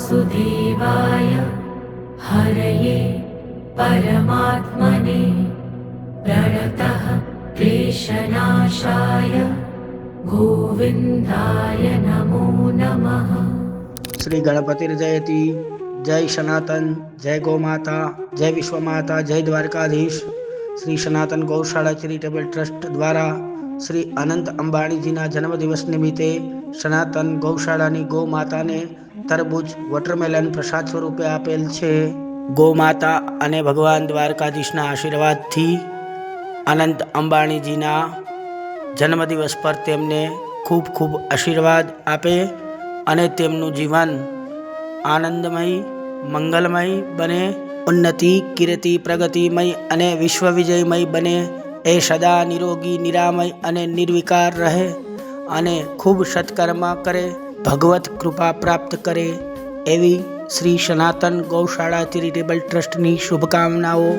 वासुदेवाय हरये परमात्मने प्रणतः क्लेशनाशाय गोविन्दाय नमो नमः। श्री गणपतिर्जयति। जय सनातन, जय गौ माता, जय विश्व माता, जय द्वारकाधीश। श्री सनातन गौशाला चैरिटेबल ट्रस्ट દ્વારા શ્રી અનંત અંબાણીજીના જન્મદિવસ નિમિત્તે સનાતન ગૌશાળાની ગૌ માતાને તરબૂચ વોટરમેલન પ્રસાદ સ્વરૂપે આપેલ છે। ગૌ માતા અને ભગવાન દ્વારકાધીશના આશીર્વાદથી અનંત અંબાણીજીના જન્મદિવસ પર તેમને ખૂબ ખૂબ આશીર્વાદ આપે અને તેમનું જીવન આનંદમય મંગલમય બને, ઉન્નતિ કીર્તિ પ્રગતિમય અને વિશ્વ વિજયમય બને, એ સદા નિરોગી નિરામય અને નિર્વિકાર રહે અને ખૂબ સત્કર્મ કરે, ભગવત કૃપા પ્રાપ્ત કરે એવી શ્રી સનાતન ગૌશાળા ચેરિટેબલ ટ્રસ્ટની શુભકામનાઓ।